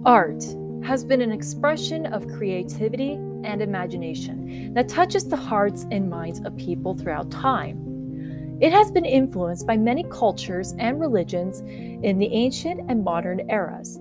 Art has been an expression of creativity and imagination that touches the hearts and minds of people throughout time. It has been influenced by many cultures and religions in the ancient and modern eras.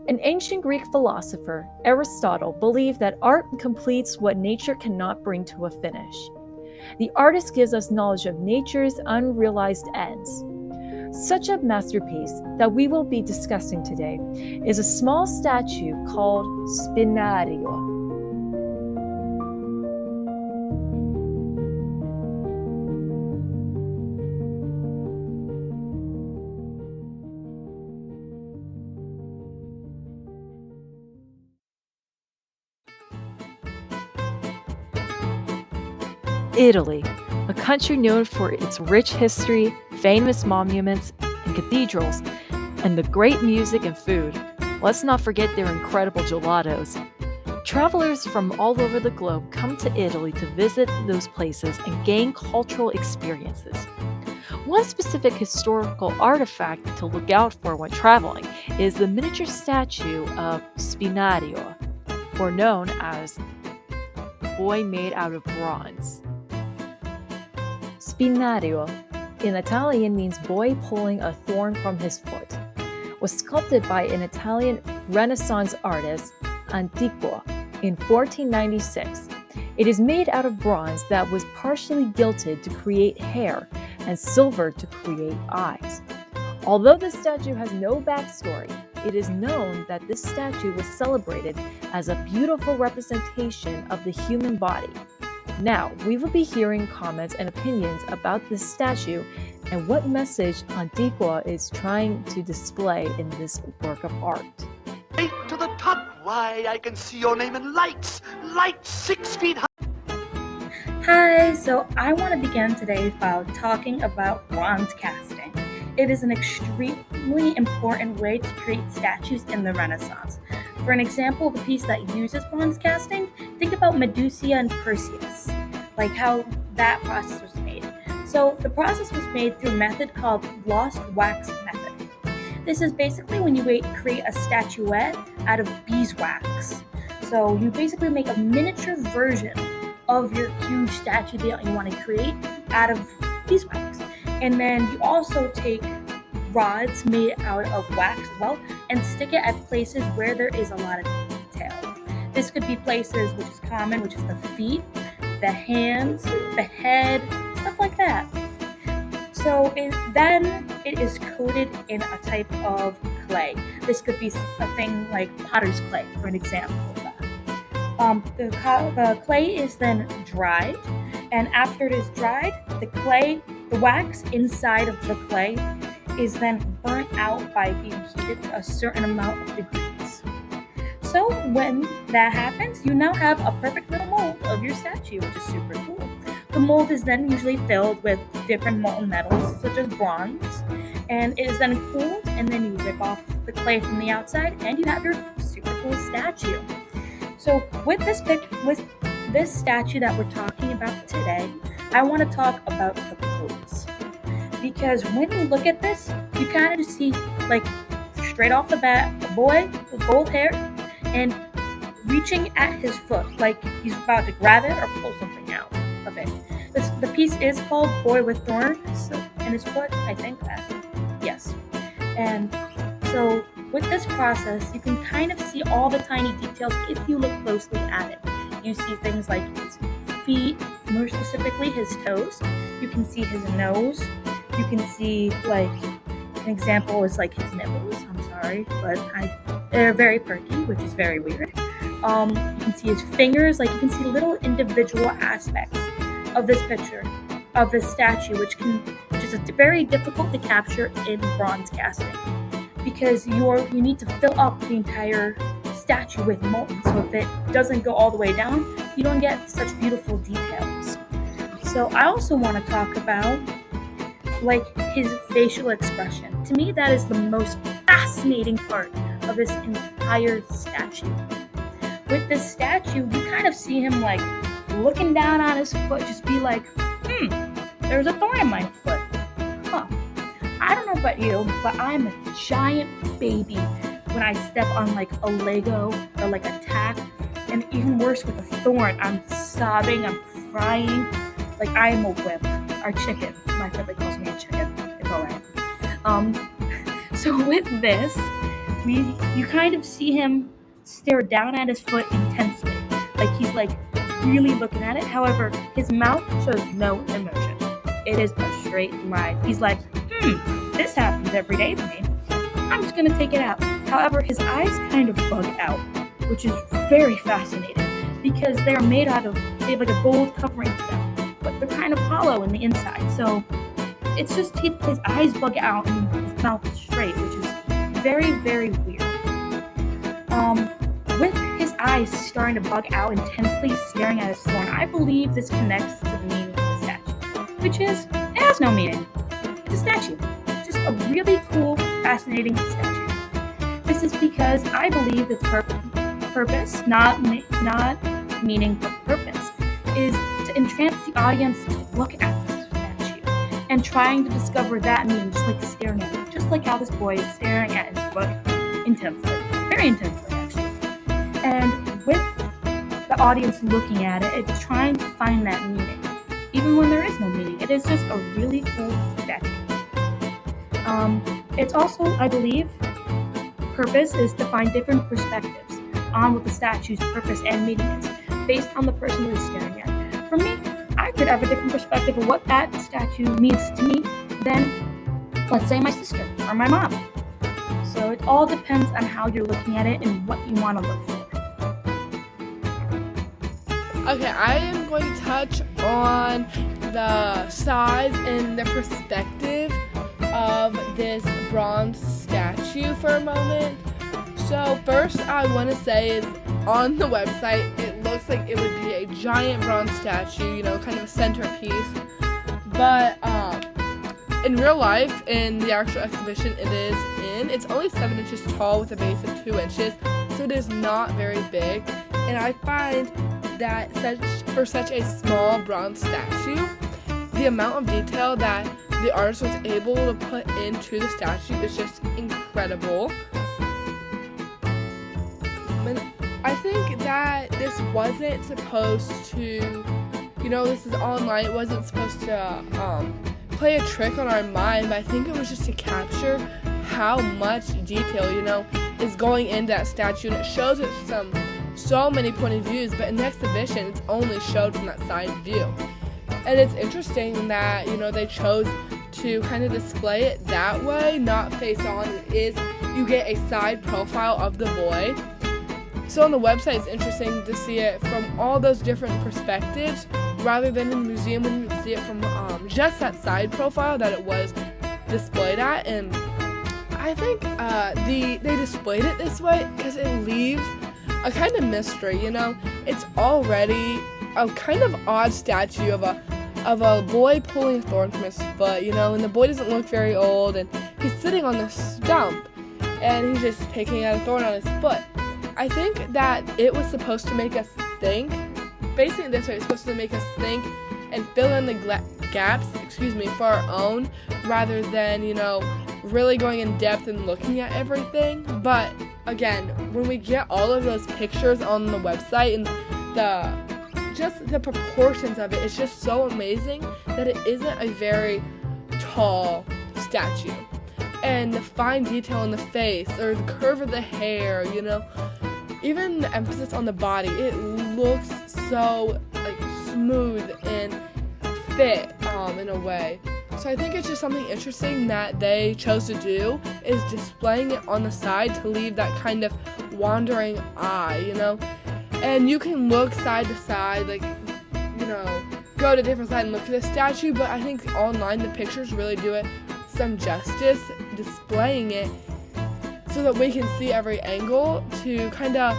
An ancient Greek philosopher, Aristotle, believed that art completes what nature cannot bring to a finish. The artist gives us knowledge of nature's unrealized ends. Such a masterpiece that we will be discussing today is a small statue called Spinario. Italy, a country known for its rich history, famous monuments and cathedrals, and the great music and food. Let's not forget their incredible gelatos. Travelers from all over the globe come to Italy to visit those places and gain cultural experiences. One specific historical artifact to look out for when traveling is the miniature statue of Spinario, or known as Boy Made Out of Bronze. Spinario, in Italian means boy pulling a thorn from his foot, was sculpted by an Italian Renaissance artist, Antiqua, in 1496. It is made out of bronze that was partially gilded to create hair and silver to create eyes. Although this statue has no backstory, it is known that this statue was celebrated as a beautiful representation of the human body. Now, we will be hearing comments and opinions about this statue and what message Antiqua is trying to display in this work of art. Straight to the top. Why, I can see your name in lights 6 feet high. Hi, so I want to begin today by talking about bronze casting. It is an extremely important way to create statues in the Renaissance. For an example of a piece that uses bronze casting, think about Medusa and Perseus, like how that process was made. So the process was made through a method called lost wax method. This is basically when you create a statuette out of beeswax. So you basically make a miniature version of your huge statue that you want to create out of beeswax. And then you also take rods made out of wax as well and stick it at places where there is a lot of detail. This could be places which is common, which is the feet, the hands, the head, stuff like that. So then it is coated in a type of clay. This could be a thing like potter's clay, for an example of that. The clay is then dried, and after it is dried, the wax inside of the clay is then burnt out by being heated to a certain amount of degrees. So when that happens, you now have a perfect little mold of your statue, which is super cool. The mold is then usually filled with different molten metals, such as bronze, and it is then cooled, and then you rip off the clay from the outside, and you have your super cool statue. So with this statue that we're talking about today, I want to talk about the pose. Because when you look at this, you kind of see, like, straight off the bat, a boy with gold hair and reaching at his foot, like he's about to grab it or pull something out of it. The piece is called Boy with Thorns in his foot, I think that. Yes. And so with this process, you can kind of see all the tiny details if you look closely at it. You see things like his feet, more specifically his toes. You can see his nose. You can see, like, an example is like his nipples. I'm sorry, but they're very perky, which is very weird. You can see his fingers. Like, you can see little individual aspects of this picture, of this statue, which is very difficult to capture in bronze casting, because you need to fill up the entire statue with molten. So if it doesn't go all the way down, you don't get such beautiful details. So I also want to talk about, like, his facial expression. To me, that is the most fascinating part of this entire statue. With this statue, you kind of see him, like, looking down on his foot, just be like, there's a thorn in my foot. I don't know about you, but I'm a giant baby when I step on like a Lego or like a tack, and even worse with a thorn, I'm sobbing, I'm crying, like I am a whip. Our chicken, my family calls me a chicken. It's all right. So with this, you kind of see him stare down at his foot intensely, like he's like really looking at it. However, his mouth shows no emotion. It is a straight line. He's like, this happens every day to me. I'm just gonna take it out. However, his eyes kind of bug out, which is very fascinating because they're made out of, they have like a gold covering to them, but they're kind of hollow in the inside. So it's just his eyes bug out and his mouth is straight, which is very, very weird. With his eyes starting to bug out intensely, staring at his thorn, I believe this connects to the meaning of the statue, which is, it has no meaning. It's a statue. Just a really cool, fascinating statue. This is because I believe its purpose, not meaning but purpose, is to entrance the audience to look at the statue and trying to discover that meaning, just like staring at it, just like how this boy is staring at his foot intensely, very intensely actually. And with the audience looking at it, it's trying to find that meaning, even when there is no meaning. It is just a really cool statue. It's also, I believe, purpose is to find different perspectives on what the statue's purpose and meaning is, based on the person who is staring at it. For me, I could have a different perspective of what that statue means to me than, let's say, my sister or my mom. So it all depends on how you're looking at it and what you want to look for. Okay, I am going to touch on the size and the perspective of this bronze statue for a moment. So first I want to say is on the website it looks like it would be a giant bronze statue, kind of a centerpiece. But in real life, in the actual exhibition it's only 7 inches tall with a base of 2 inches, so it is not very big. And I find that for such a small bronze statue, the amount of detail that the artist was able to put into the statue is just incredible. And I think that this wasn't supposed to, this is online, it wasn't supposed to play a trick on our mind, but I think it was just to capture how much detail, is going into that statue, and it shows it from so many point of views, but in the exhibition it's only showed from that side view. And it's interesting that, they chose to kind of display it that way, not face on. You get a side profile of the boy. So on the website it's interesting to see it from all those different perspectives, rather than in the museum when you see it from just that side profile that it was displayed at. And I think they displayed it this way because it leaves a kind of mystery, It's already a kind of odd statue of a boy pulling a thorn from his foot, and the boy doesn't look very old, and he's sitting on this stump, and he's just picking at a thorn on his foot. I think that it was supposed to make us think, basically this way, it's supposed to make us think and fill in the gaps, for our own, rather than, really going in depth and looking at everything. But again, when we get all of those pictures on the website and the proportions of it, it's just so amazing that it isn't a very tall statue. And the fine detail in the face, or the curve of the hair, even the emphasis on the body, it looks so smooth and fit in a way. So I think it's just something interesting that they chose to do, is displaying it on the side to leave that kind of wandering eye, And you can look side to side, go to different side and look at the statue, but I think online the pictures really do it some justice, displaying it so that we can see every angle to kind of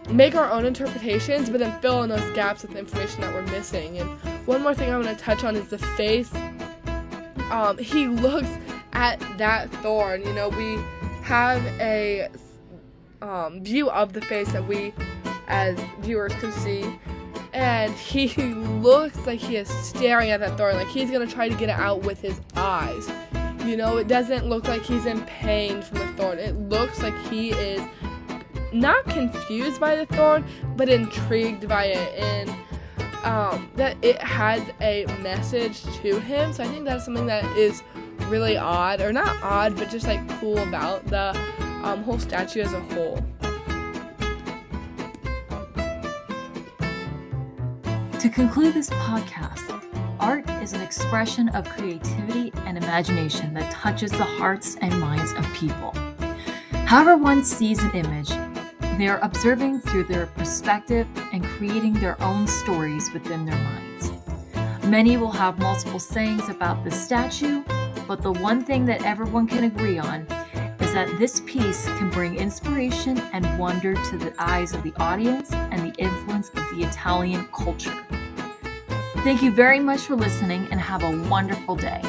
make our own interpretations, but then fill in those gaps with the information that we're missing. And one more thing I want to touch on is the face. He looks at that thorn. We have a view of the face that we as viewers can see, and he looks like he is staring at that thorn, like he's gonna try to get it out with his eyes. It doesn't look like he's in pain from the thorn. It looks like he is not confused by the thorn, but intrigued by it, and that it has a message to him. So I think that's something that is really odd, or not odd, but just like cool about the whole statue as a whole. To conclude this podcast, art is an expression of creativity and imagination that touches the hearts and minds of people. However one sees an image, they are observing through their perspective and creating their own stories within their minds. Many will have multiple sayings about this statue, but the one thing that everyone can agree on is that this piece can bring inspiration and wonder to the eyes of the audience and the influence of the Italian culture. Thank you very much for listening, and have a wonderful day.